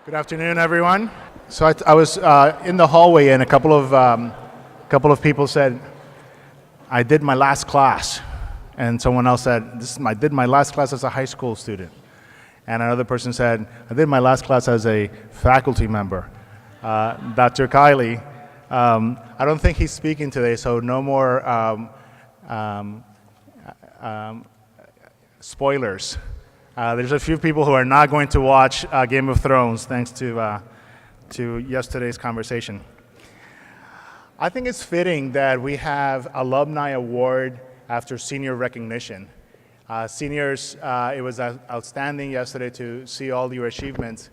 Good afternoon, everyone. So I was in the hallway, and a couple of people said, "I did my last class," and someone else said, "I did my last class as a high school student," and another person said, "I did my last class as a faculty member." Dr. Kiley, I don't think he's speaking today, so no more spoilers. There's a few people who are not going to watch Game of Thrones thanks to yesterday's conversation. I think it's fitting that we have Alumni Award after senior recognition. Seniors, it was outstanding yesterday to see all your achievements,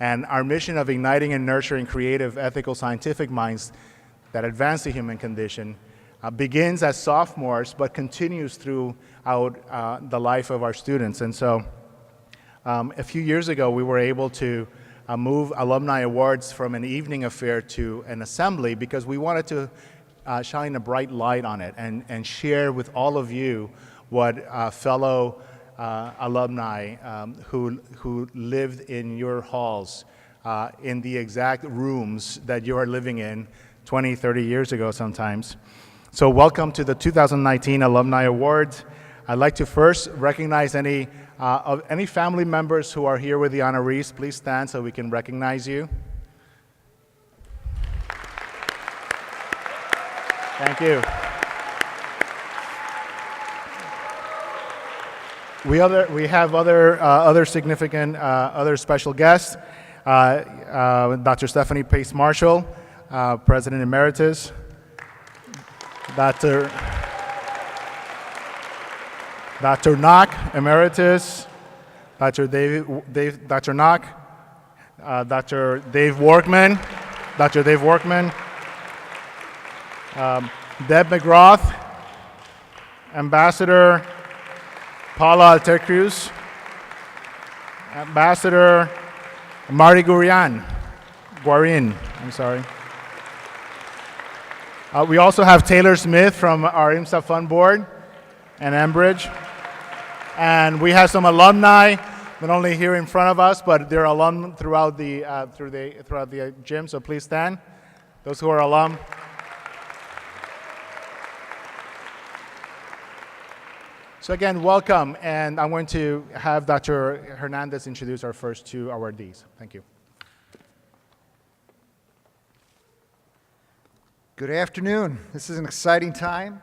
and our mission of igniting and nurturing creative, ethical, scientific minds that advance the human condition begins as sophomores but continues throughout the life of our students. And so a few years ago, we were able to move Alumni Awards from an evening affair to an assembly because we wanted to shine a bright light on it and share with all of you what fellow alumni who lived in your halls in the exact rooms that you are living in 20, 30 years ago sometimes. So welcome to the 2019 Alumni Awards. I'd like to first recognize any family members who are here with the honorees. Please stand so we can recognize you. Thank you. We have other significant, other special guests. Dr. Stephanie Pace Marshall, President Emeritus. Dr. Knock, Emeritus, Dr. Dr. Knock, Dr. Dave Workman, Deb McGrath, Ambassador Paula Altercruz, Ambassador Mari Guarin, I'm sorry. We also have Taylor Smith from our IMSA Fund Board and Enbridge. And we have some alumni, not only here in front of us, but they're alum throughout the gym, so please stand, those who are alum. So again, welcome, and I'm going to have Dr. Hernandez introduce our first two awardees. Thank you. Good afternoon. This is an exciting time.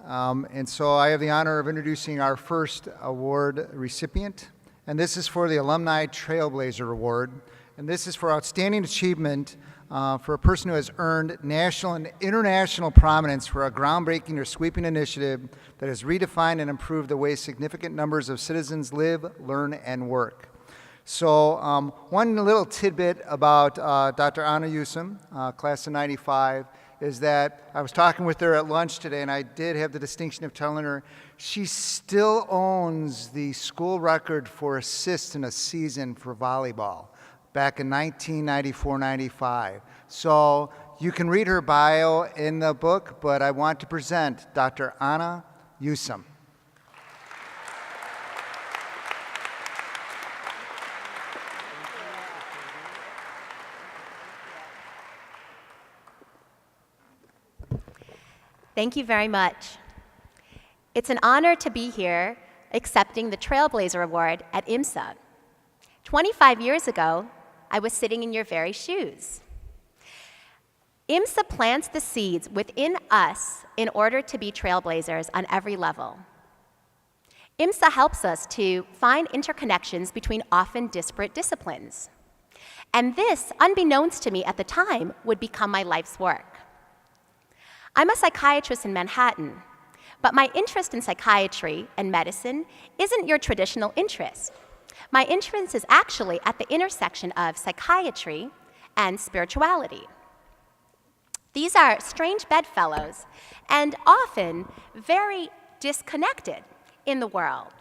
And so I have the honor of introducing our first award recipient. And this is for the Alumni Trailblazer Award. And this is for outstanding achievement for a person who has earned national and international prominence for a groundbreaking or sweeping initiative that has redefined and improved the way significant numbers of citizens live, learn, and work. So one little tidbit about Dr. Ana Yusum, class of 95, is that I was talking with her at lunch today, and I did have the distinction of telling her she still owns the school record for assists in a season for volleyball back in 1994-95. So you can read her bio in the book, but I want to present Dr. Ana Yusum. Thank you very much. It's an honor to be here accepting the Trailblazer Award at IMSA. 25 years ago, I was sitting in your very shoes. IMSA plants the seeds within us in order to be trailblazers on every level. IMSA helps us to find interconnections between often disparate disciplines. And this, unbeknownst to me at the time, would become my life's work. I'm a psychiatrist in Manhattan, but my interest in psychiatry and medicine isn't your traditional interest. My interest is actually at the intersection of psychiatry and spirituality. These are strange bedfellows and often very disconnected in the world.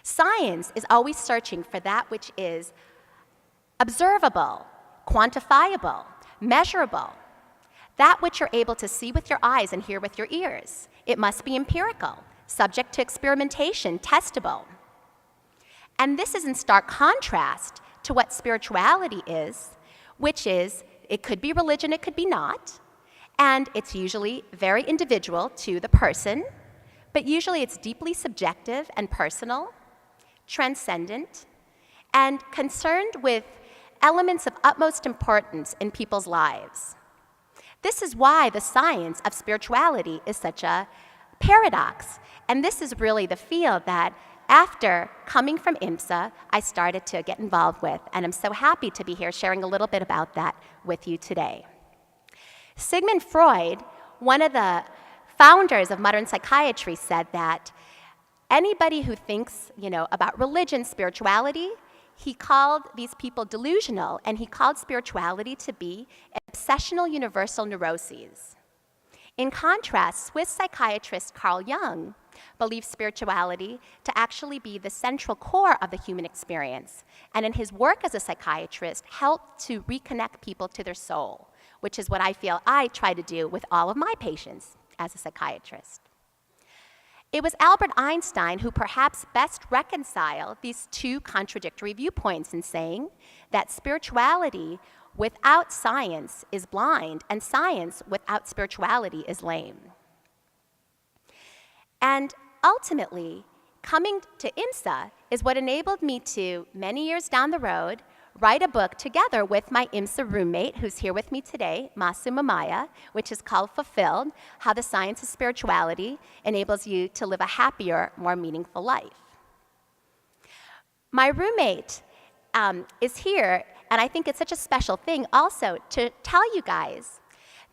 Science is always searching for that which is observable, quantifiable, measurable, that which you're able to see with your eyes and hear with your ears. It must be empirical, subject to experimentation, testable. And this is in stark contrast to what spirituality is, which is it could be religion, it could be not, and it's usually very individual to the person, but usually it's deeply subjective and personal, transcendent, and concerned with elements of utmost importance in people's lives. This is why the science of spirituality is such a paradox, and this is really the field that after coming from IMSA, I started to get involved with, and I'm so happy to be here sharing a little bit about that with you today. Sigmund Freud, one of the founders of modern psychiatry, said that anybody who thinks, about religion, spirituality, he called these people delusional, and he called spirituality to be obsessional universal neuroses. In contrast, Swiss psychiatrist Carl Jung believed spirituality to actually be the central core of the human experience, and in his work as a psychiatrist, helped to reconnect people to their soul, which is what I feel I try to do with all of my patients as a psychiatrist. It was Albert Einstein who perhaps best reconciled these two contradictory viewpoints in saying that spirituality without science is blind, and science without spirituality is lame. And ultimately, coming to IMSA is what enabled me to, many years down the road, write a book together with my IMSA roommate, who's here with me today, Masu Mamaya, which is called Fulfilled: How the Science of Spirituality Enables You to Live a Happier, More Meaningful Life. My roommate is here, and I think it's such a special thing also to tell you guys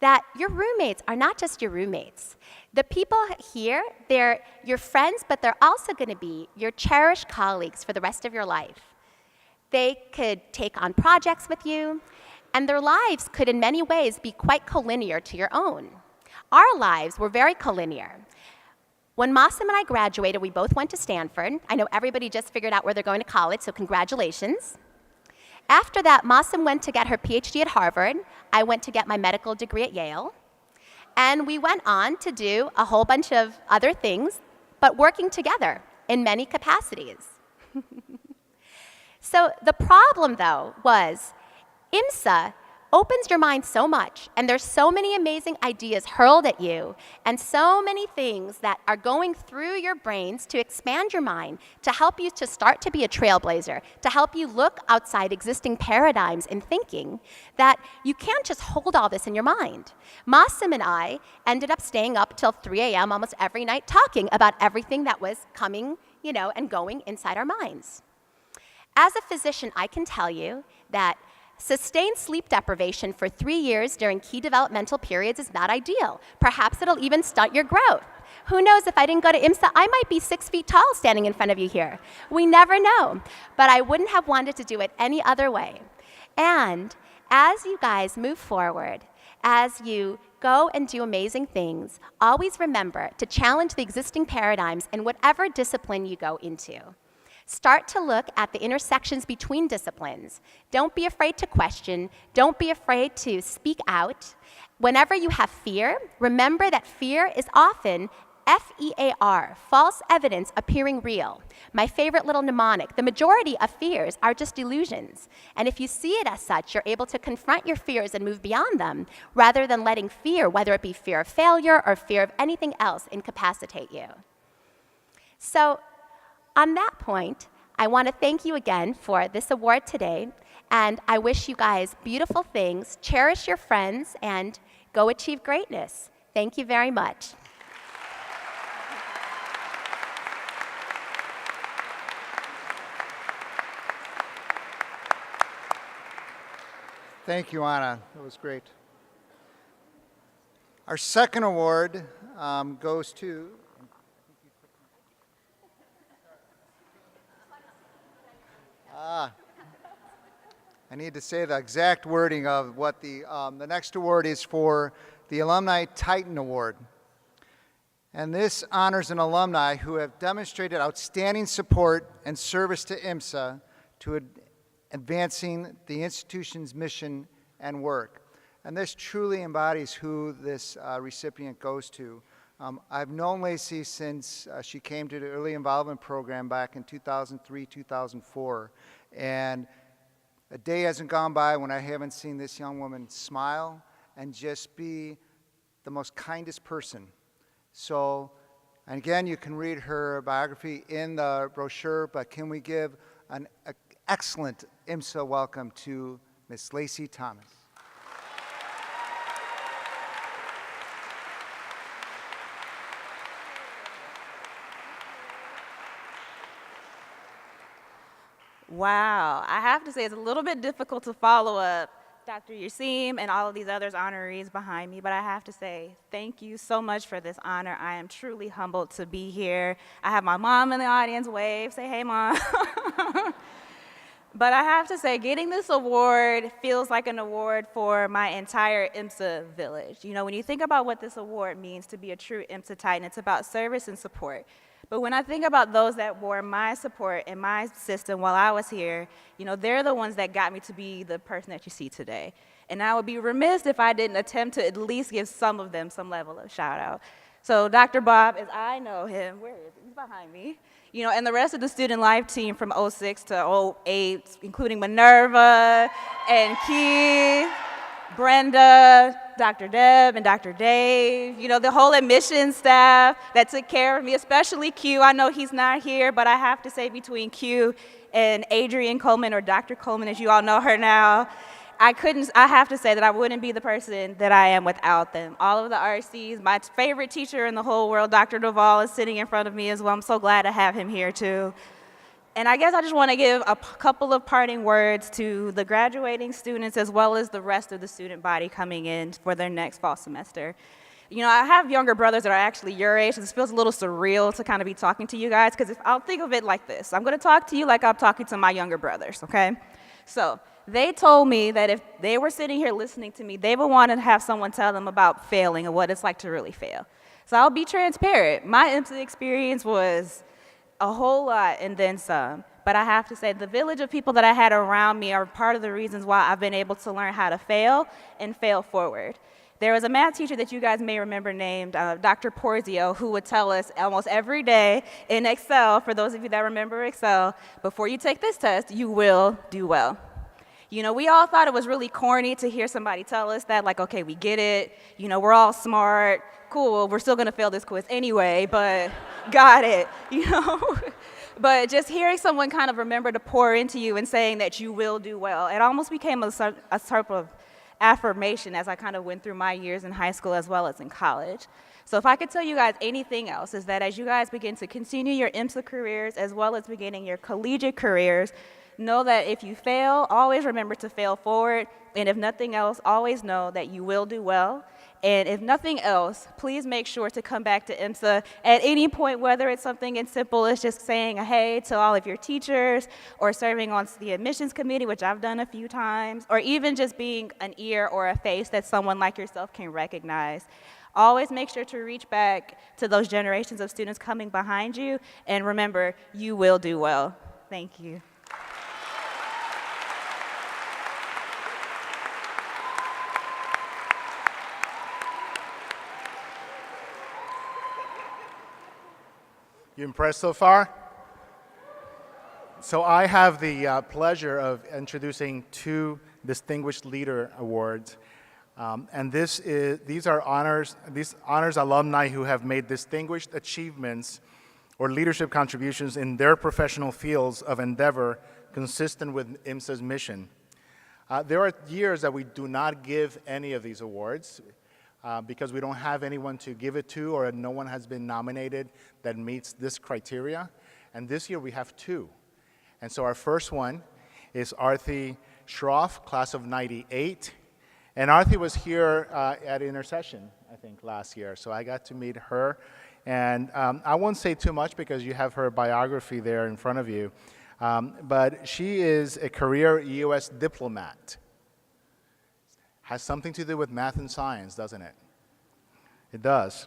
that your roommates are not just your roommates. The people here, they're your friends, but they're also going to be your cherished colleagues for the rest of your life. They could take on projects with you, and their lives could in many ways be quite collinear to your own. Our lives were very collinear. When Masim and I graduated, we both went to Stanford. I know everybody just figured out where they're going to college, so congratulations. After that, Masim went to get her PhD at Harvard. I went to get my medical degree at Yale. And we went on to do a whole bunch of other things, but working together in many capacities. So the problem, though, was IMSA opens your mind so much, and there's so many amazing ideas hurled at you, and so many things that are going through your brains to expand your mind, to help you to start to be a trailblazer, to help you look outside existing paradigms in thinking, that you can't just hold all this in your mind. Masim and I ended up staying up till 3 a.m. almost every night talking about everything that was coming, and going inside our minds. As a physician, I can tell you that sustained sleep deprivation for 3 years during key developmental periods is not ideal. Perhaps it'll even stunt your growth. Who knows, if I didn't go to IMSA, I might be 6 feet tall standing in front of you here. We never know. But I wouldn't have wanted to do it any other way. And as you guys move forward, as you go and do amazing things, always remember to challenge the existing paradigms in whatever discipline you go into. Start to look at the intersections between disciplines. Don't be afraid to question. Don't be afraid to speak out. Whenever you have fear, remember that fear is often FEAR, false evidence appearing real. My favorite little mnemonic: the majority of fears are just illusions. And if you see it as such, you're able to confront your fears and move beyond them, rather than letting fear, whether it be fear of failure or fear of anything else, incapacitate you. So, on that point, I want to thank you again for this award today, and I wish you guys beautiful things, cherish your friends, and go achieve greatness. Thank you very much. Thank you, Anna. That was great. Our second award goes to... I need to say the exact wording of what the next award is for: the Alumni Titan Award. And this honors an alumni who have demonstrated outstanding support and service to IMSA to advancing the institution's mission and work. And this truly embodies who this recipient goes to. I've known Lacey since she came to the Early Involvement Program back in 2003, 2004. And A day hasn't gone by when I haven't seen this young woman smile and just be the most kindest person. So, and again, you can read her biography in the brochure, but can we give an excellent IMSA welcome to Miss Lacey Thomas. Wow, I have to say it's a little bit difficult to follow up Dr. Yasim and all of these others honorees behind me, but I have to say thank you so much for this honor. I am truly humbled to be here. I have my mom in the audience, wave, say hey mom. But I have to say getting this award feels like an award for my entire IMSA village. You know, when you think about what this award means to be a true IMSA Titan, it's about service and support. But when I think about those that bore my support in my system while I was here, you know, they're the ones that got me to be the person that you see today. And I would be remiss if I didn't attempt to at least give some of them some level of shout out. So Dr. Bob, as I know him, where is he? He's behind me. You know, and the rest of the student life team from 06 to 08, including Minerva and Keith, Brenda, Dr. Deb, and Dr. Dave, you know, the whole admissions staff that took care of me, especially Q. I know he's not here, but I have to say between Q and Adrienne Coleman, or Dr. Coleman, as you all know her now, I have to say that I wouldn't be the person that I am without them. All of the RCs, my favorite teacher in the whole world, Dr. Duvall, is sitting in front of me as well. I'm so glad to have him here too. And I guess I just want to give a couple of parting words to the graduating students as well as the rest of the student body coming in for their next fall semester. You know, I have younger brothers that are actually your age, so this feels a little surreal to kind of be talking to you guys, because I'll think of it like this. I'm going to talk to you like I'm talking to my younger brothers, okay? So they told me that if they were sitting here listening to me, they would want to have someone tell them about failing and what it's like to really fail. So I'll be transparent. My IMSA experience was a whole lot and then some. But I have to say, the village of people that I had around me are part of the reasons why I've been able to learn how to fail and fail forward. There was a math teacher that you guys may remember named Dr. Porzio, who would tell us almost every day in Excel, for those of you that remember Excel, before you take this test, you will do well. You know, we all thought it was really corny to hear somebody tell us that, like, okay, we get it, you know, we're all smart, cool, we're still gonna fail this quiz anyway, but got it, you know? But just hearing someone kind of remember to pour into you and saying that you will do well, it almost became a sort of affirmation as I kind of went through my years in high school as well as in college. So if I could tell you guys anything else, is that as you guys begin to continue your IMSA careers as well as beginning your collegiate careers, know that if you fail, always remember to fail forward. And if nothing else, always know that you will do well. And if nothing else, please make sure to come back to IMSA at any point, whether it's something as simple as just saying a hey to all of your teachers, or serving on the admissions committee, which I've done a few times, or even just being an ear or a face that someone like yourself can recognize. Always make sure to reach back to those generations of students coming behind you, and remember, you will do well. Thank you. You impressed so far? So I have the pleasure of introducing two Distinguished Leader Awards. And these are honors alumni who have made distinguished achievements or leadership contributions in their professional fields of endeavor consistent with IMSA's mission. There are years that we do not give any of these awards because we don't have anyone to give it to, or no one has been nominated that meets this criteria. And this year we have two. And so our first one is Arthi Shroff, class of '98. And Arthi was here at Intercession, I think, last year. So I got to meet her. And I won't say too much because you have her biography there in front of you. But she is a career U.S. diplomat. Has something to do with math and science, doesn't it? It does.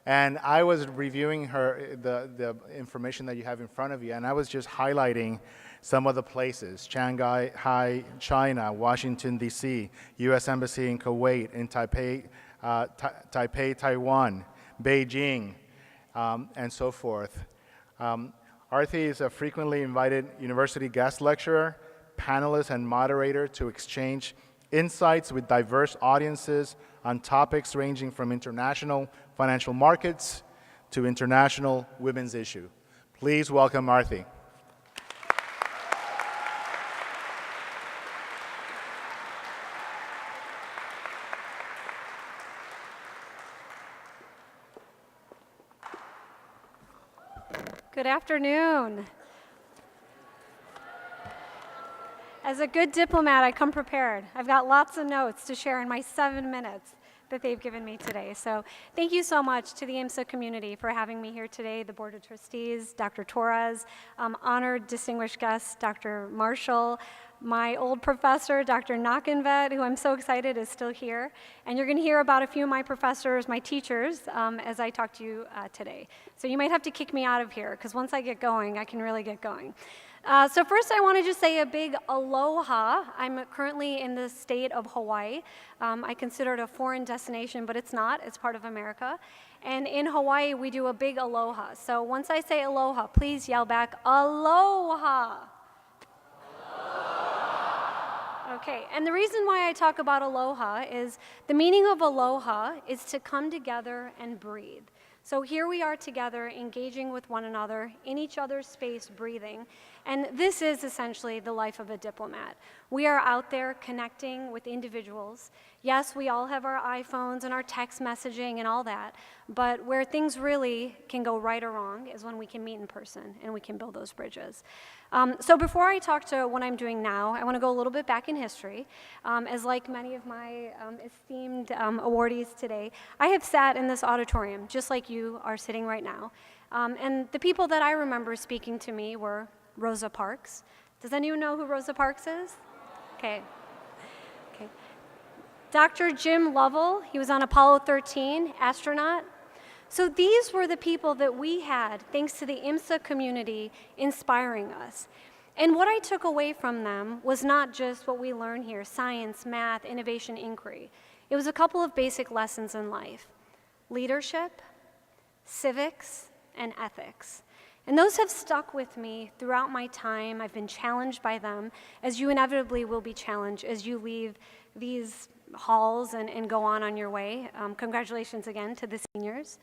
And I was reviewing the information that you have in front of you, and I was just highlighting some of the places: Shanghai, China, Washington, D.C., U.S. Embassy in Kuwait, in Taipei, Taiwan, Beijing, and so forth. Arthi is a frequently invited university guest lecturer, panelist and moderator to exchange insights with diverse audiences on topics ranging from international financial markets to international women's issue. Please welcome Arthi. Good afternoon. As a good diplomat, I come prepared. I've got lots of notes to share in my 7 minutes that they've given me today. So thank you so much to the IMSA community for having me here today, the Board of Trustees, Dr. Torres, honored distinguished guests, Dr. Marshall, my old professor, Dr. Nakenvet, who I'm so excited is still here. And you're going to hear about a few of my professors, my teachers, as I talk to you today. So you might have to kick me out of here, because once I get going, I can really get going. So first, I want to just say a big aloha. I'm currently in the state of Hawaii. I consider it a foreign destination, but it's not. It's part of America. And in Hawaii, we do a big aloha. So once I say aloha, please yell back, aloha. Okay, and the reason why I talk about aloha is the meaning of aloha is to come together and breathe. So here we are together, engaging with one another, in each other's space, breathing. And this is essentially the life of a diplomat. We are out there connecting with individuals. Yes, we all have our iPhones and our text messaging and all that, but where things really can go right or wrong is when we can meet in person and we can build those bridges. So before I talk to what I'm doing now, I want to go a little bit back in history. As like many of my esteemed awardees today, I have sat in this auditorium, just like you are sitting right now. And the people that I remember speaking to me were Rosa Parks. Does anyone know who Rosa Parks is? Okay. Okay. Dr. Jim Lovell, he was on Apollo 13, astronaut. So these were the people that we had, thanks to the IMSA community, inspiring us. And what I took away from them was not just what we learn here, science, math, innovation, inquiry. It was a couple of basic lessons in life: leadership, civics, and ethics. And those have stuck with me throughout my time. I've been challenged by them, as you inevitably will be challenged as you leave these halls and go on your way. Congratulations again to the seniors.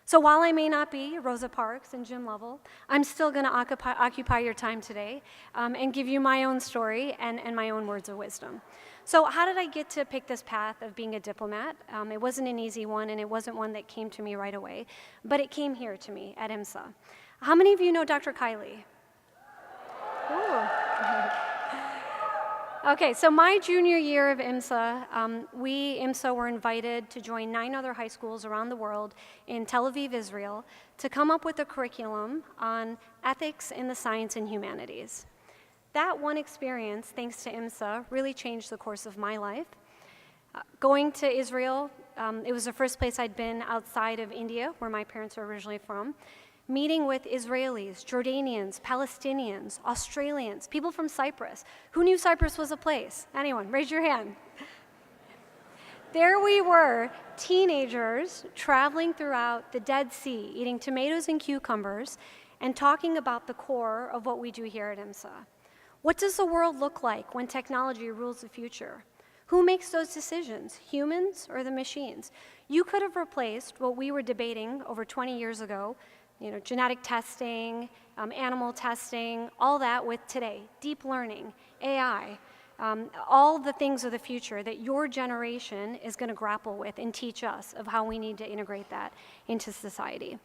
So while I may not be Rosa Parks and Jim Lovell, I'm still going to occupy your time today and give you my own story and my own words of wisdom. So how did I get to pick this path of being a diplomat? It wasn't an easy one, and it wasn't one that came to me right away, but it came here to me at IMSA. How many of you know Dr. Kiley? Okay, so my junior year of IMSA, we, IMSA, were invited to join 9 other high schools around the world in Tel Aviv, Israel, to come up with a curriculum on ethics in the science and humanities. That one experience, thanks to IMSA, really changed the course of my life. Going to Israel, it was the first place I'd been outside of India, where my parents are originally from. Meeting with Israelis, Jordanians, Palestinians, Australians, people from Cyprus. Who knew Cyprus was a place? Anyone? Raise your hand. There we were, teenagers traveling throughout the Dead Sea, eating tomatoes and cucumbers, and talking about the core of what we do here at IMSA. What does the world look like when technology rules the future? Who makes those decisions, humans or the machines? You could have replaced what we were debating over 20 years ago, genetic testing, animal testing, all that with today, deep learning, AI, all the things of the future that your generation is going to grapple with and teach us of how we need to integrate that into society.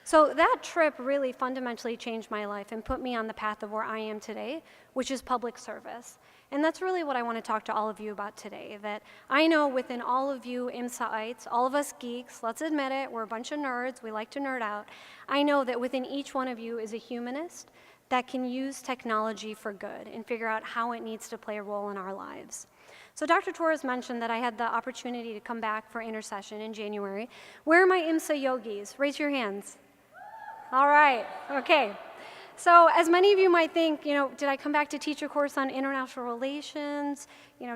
So that trip really fundamentally changed my life and put me on the path of where I am today, which is public service. And that's really what I want to talk to all of you about today, that I know within all of you IMSAites, all of us geeks, let's admit it, we're a bunch of nerds, we like to nerd out. I know that within each one of you is a humanist that can use technology for good and figure out how it needs to play a role in our lives. So Dr. Torres mentioned that I had the opportunity to come back for intercession in January. Where are my IMSA yogis? Raise your hands. All right, okay. So as many of you might think, did I come back to teach a course on international relations,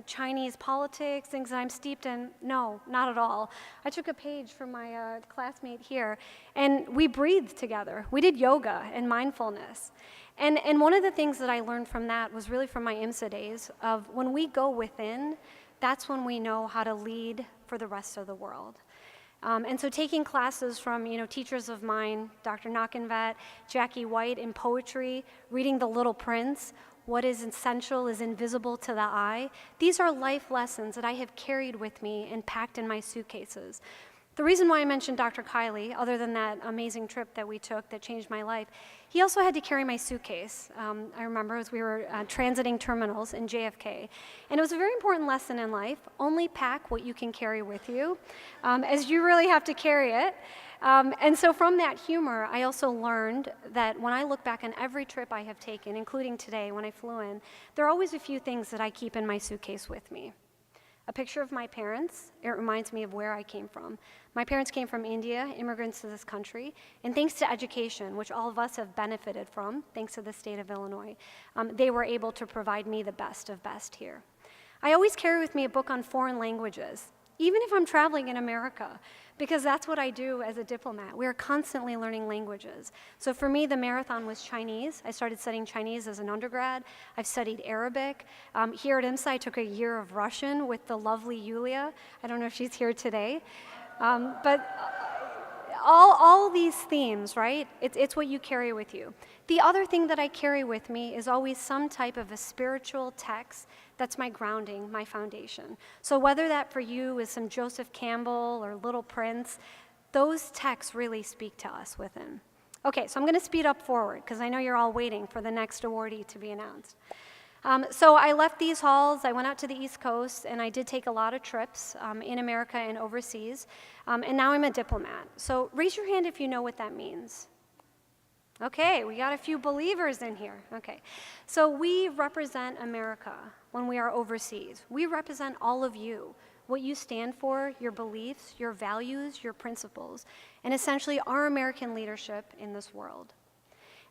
Chinese politics, things that I'm steeped in? No, not at all. I took a page from my classmate here, and we breathed together. We did yoga and mindfulness. And one of the things that I learned from that was really from my IMSA days of when we go within, that's when we know how to lead for the rest of the world. And so taking classes from, teachers of mine, Dr. Nachenvet, Jackie White in poetry, reading The Little Prince, what is essential is invisible to the eye. These are life lessons that I have carried with me and packed in my suitcases. The reason why I mentioned Dr. Kiley, other than that amazing trip that we took that changed my life, he also had to carry my suitcase. I remember as we were transiting terminals in JFK. And it was a very important lesson in life. Only pack what you can carry with you, as you really have to carry it. And so from that humor, I also learned that when I look back on every trip I have taken, including today when I flew in, there are always a few things that I keep in my suitcase with me. A picture of my parents, it reminds me of where I came from. My parents came from India, immigrants to this country, and thanks to education, which all of us have benefited from, thanks to the state of Illinois, they were able to provide me the best of best here. I always carry with me a book on foreign languages, even if I'm traveling in America, because that's what I do as a diplomat. We are constantly learning languages. So for me, the marathon was Chinese. I started studying Chinese as an undergrad. I've studied Arabic. Here at IMSA, I took a year of Russian with the lovely Yulia. I don't know if she's here today. All these themes, right? It's what you carry with you. The other thing that I carry with me is always some type of a spiritual text that's my grounding, my foundation. So whether that for you is some Joseph Campbell or Little Prince, those texts really speak to us within. Okay, so I'm gonna speed up forward because I know you're all waiting for the next awardee to be announced. So I left these halls, I went out to the East Coast, and I did take a lot of trips in America and overseas, and now I'm a diplomat. So raise your hand if you know what that means. Okay, we got a few believers in here. Okay, so we represent America when we are overseas. We represent all of you, what you stand for, your beliefs, your values, your principles, and essentially our American leadership in this world.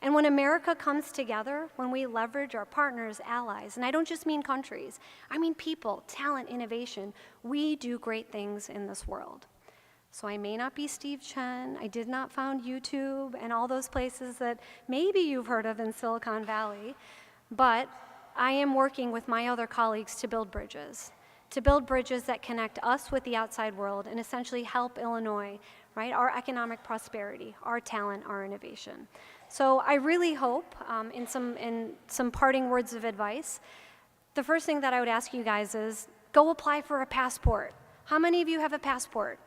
And when America comes together, when we leverage our partners, allies, and I don't just mean countries, I mean people, talent, innovation, we do great things in this world. So I may not be Steve Chen, I did not found YouTube and all those places that maybe you've heard of in Silicon Valley, but I am working with my other colleagues to build bridges that connect us with the outside world and essentially help Illinois, right, our economic prosperity, our talent, our innovation. So I really hope, in some parting words of advice, the first thing that I would ask you guys is go apply for a passport. How many of you have a passport?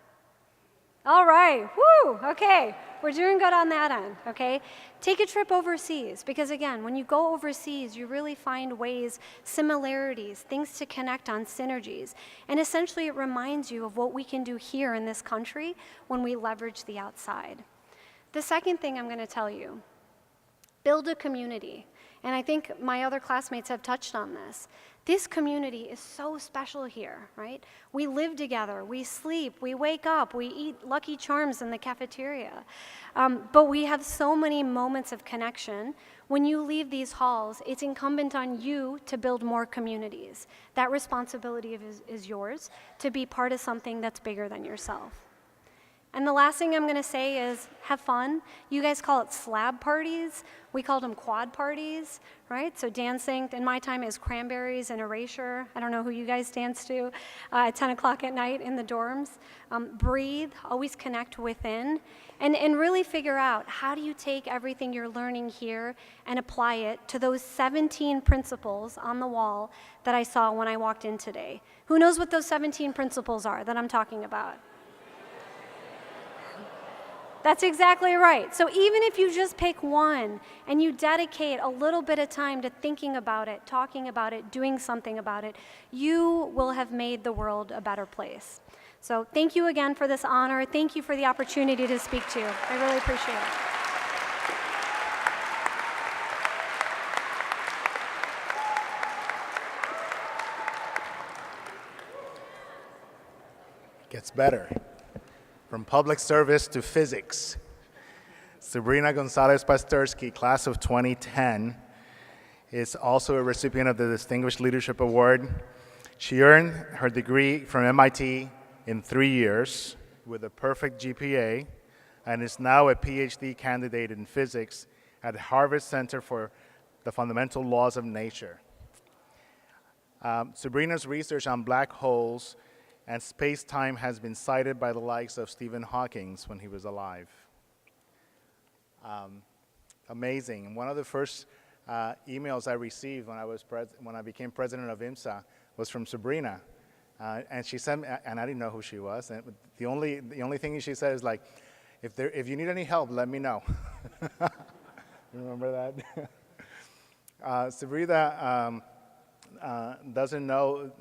All right, woo, okay, we're doing good on that end, okay? Take a trip overseas, because again, when you go overseas, you really find ways, similarities, things to connect on, synergies, and essentially it reminds you of what we can do here in this country when we leverage the outside. The second thing I'm gonna tell you, build a community, and I think my other classmates have touched on this. This community is so special here, right? We live together, we sleep, we wake up, we eat Lucky Charms in the cafeteria. But we have so many moments of connection. When you leave these halls, it's incumbent on you to build more communities. That responsibility is yours, to be part of something that's bigger than yourself. And the last thing I'm gonna say is have fun. You guys call it slab parties. We called them quad parties, right? So dancing, in my time, is cranberries and erasure. I don't know who you guys dance to at 10 o'clock at night in the dorms. Breathe, always connect within, and really figure out how do you take everything you're learning here and apply it to those 17 principles on the wall that I saw when I walked in today. Who knows what those 17 principles are that I'm talking about? That's exactly right. So even if you just pick one and you dedicate a little bit of time to thinking about it, talking about it, doing something about it, you will have made the world a better place. So thank you again for this honor. Thank you for the opportunity to speak to you. I really appreciate it. It gets better. From public service to physics. Sabrina Gonzalez Pastersky, class of 2010, is also a recipient of the Distinguished Leadership Award. She earned her degree from MIT in 3 years with a perfect GPA and is now a PhD candidate in physics at Harvard Center for the Fundamental Laws of Nature. Sabrina's research on black holes and space-time has been cited by the likes of Stephen Hawking when he was alive. Amazing. And one of the first emails I received when I became president of IMSA was from Sabrina. And she sent me, and I didn't know who she was. And the only thing she said is like, if you need any help, let me know. You remember that? Sabrina doesn't know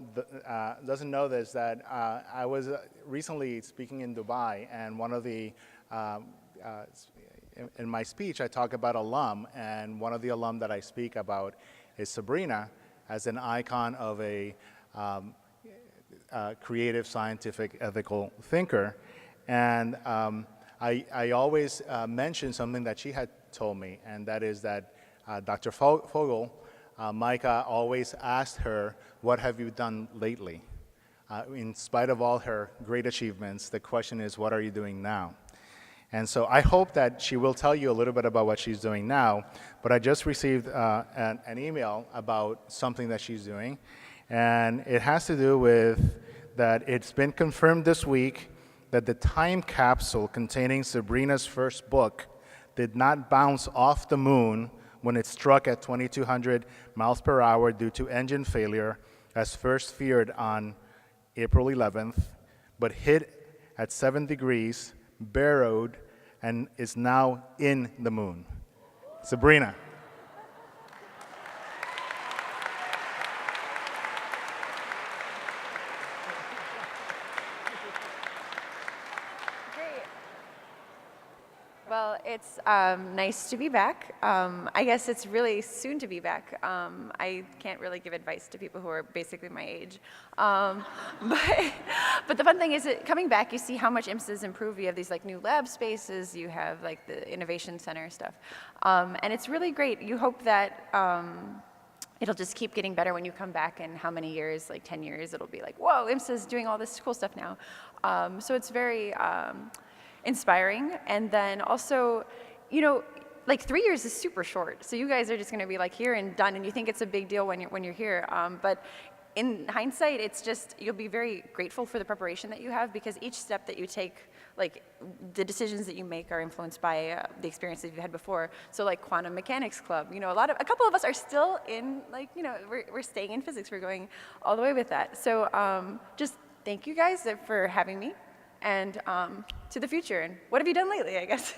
this, that I was recently speaking in Dubai, and one of the in my speech I talk about alum, and one of the alum that I speak about is Sabrina as an icon of a creative, scientific, ethical thinker. And I always mention something that she had told me, and that is that Dr. Fogel, Micah always asked her, what have you done lately? In spite of all her great achievements, the question is, what are you doing now? And so I hope that she will tell you a little bit about what she's doing now, but I just received an email about something that she's doing, and it has to do with that it's been confirmed this week that the time capsule containing Sabrina's first book did not bounce off the moon when it struck at 2,200 miles per hour due to engine failure, as first feared on April 11th, but hit at 7 degrees, barrowed, and is now in the moon. Sabrina. Well, it's nice to be back. I guess it's really soon to be back. I can't really give advice to people who are basically my age. But the fun thing is that coming back, you see how much IMSA has improved. You have these like new lab spaces. You have like the innovation center stuff. And it's really great. You hope that it'll just keep getting better when you come back in how many years, like 10 years, it'll be like, whoa, IMSA is doing all this cool stuff now. So it's very inspiring. And then also, you know, like 3 years is super short. So you guys are just going to be like here and done, and you think it's a big deal when you're here. But in hindsight, it's just, you'll be very grateful for the preparation that you have, because each step that you take, like the decisions that you make are influenced by the experience that you've had before. So like quantum mechanics club, you know, a couple of us are still in, like, you know, we're staying in physics. We're going all the way with that. So just thank you guys for having me. And to the future. And what have you done lately, I guess?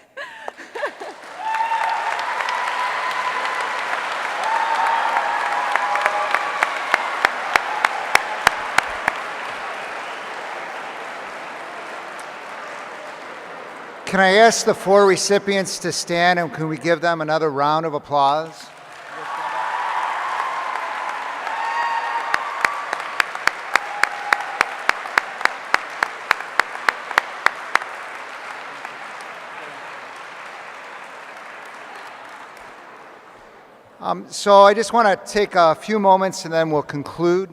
Can I ask the 4 recipients to stand, and can we give them another round of applause? So I just want to take a few moments and then we'll conclude.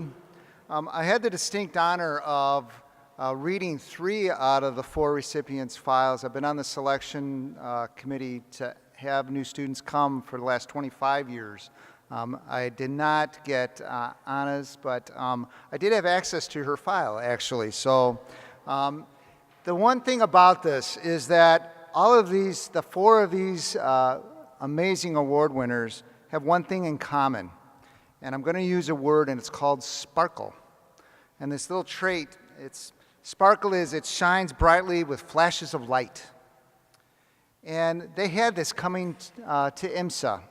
I had the distinct honor of reading 3 out of the 4 recipients' files. I've been on the selection committee to have new students come for the last 25 years. I did not get Anna's, but I did have access to her file, actually. So the one thing about this is that all of these, the 4 of these amazing award winners have one thing in common. And I'm going to use a word, and it's called sparkle. And this little trait, sparkle is it shines brightly with flashes of light. And they had this coming to IMSA.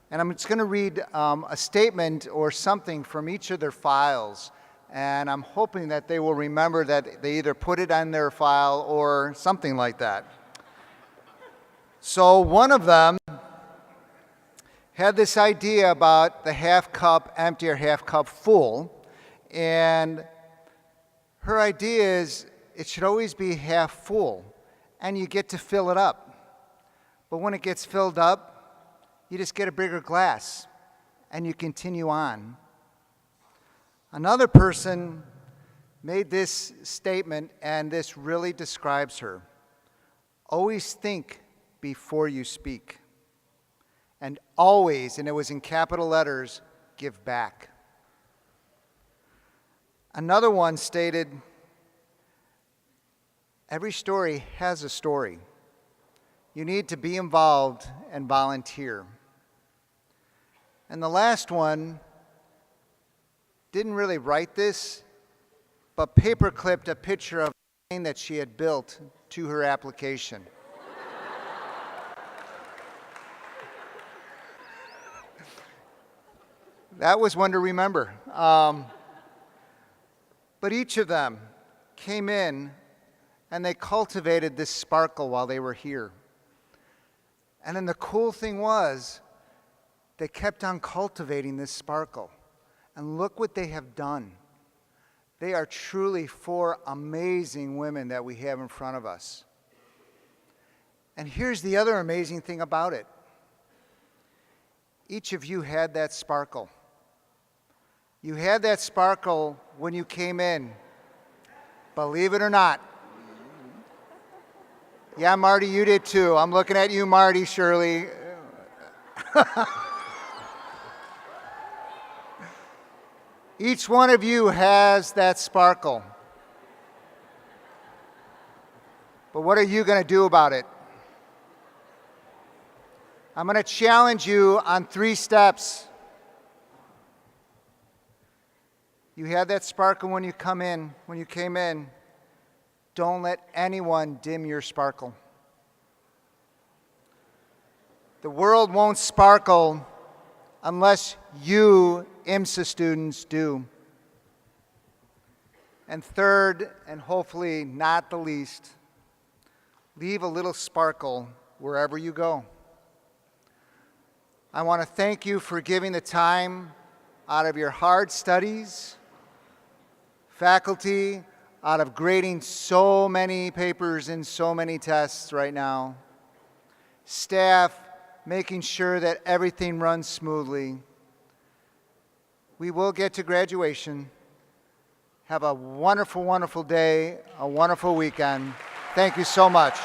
And I'm just going to read a statement or something from each of their files. And I'm hoping that they will remember that they either put it on their file or something like that. So one of them had this idea about the half cup empty or half cup full. And her idea is it should always be half full, and you get to fill it up. But when it gets filled up, you just get a bigger glass and you continue on. Another person made this statement, and this really describes her. Always think before you speak. And always, and it was in capital letters, give back. Another one stated, every story has a story. You need to be involved and volunteer. And the last one didn't really write this, but paper-clipped a picture of a plane that she had built to her application. That was one to remember. But each of them came in and they cultivated this sparkle while they were here. And then the cool thing was, they kept on cultivating this sparkle. And look what they have done. They are truly 4 amazing women that we have in front of us. And here's the other amazing thing about it. Each of you had that sparkle. You had that sparkle when you came in. Believe it or not. Yeah, Marty, you did too. I'm looking at you, Marty, Shirley. Each one of you has that sparkle. But what are you going to do about it? I'm going to challenge you on 3 steps. You had that sparkle when you came in. Don't let anyone dim your sparkle. The world won't sparkle unless you IMSA students do. And third, and hopefully not the least, leave a little sparkle wherever you go. I want to thank you for giving the time out of your hard studies, faculty, out of grading so many papers and so many tests right now, staff, making sure that everything runs smoothly. We will get to graduation. Have a wonderful, wonderful day, a wonderful weekend. Thank you so much.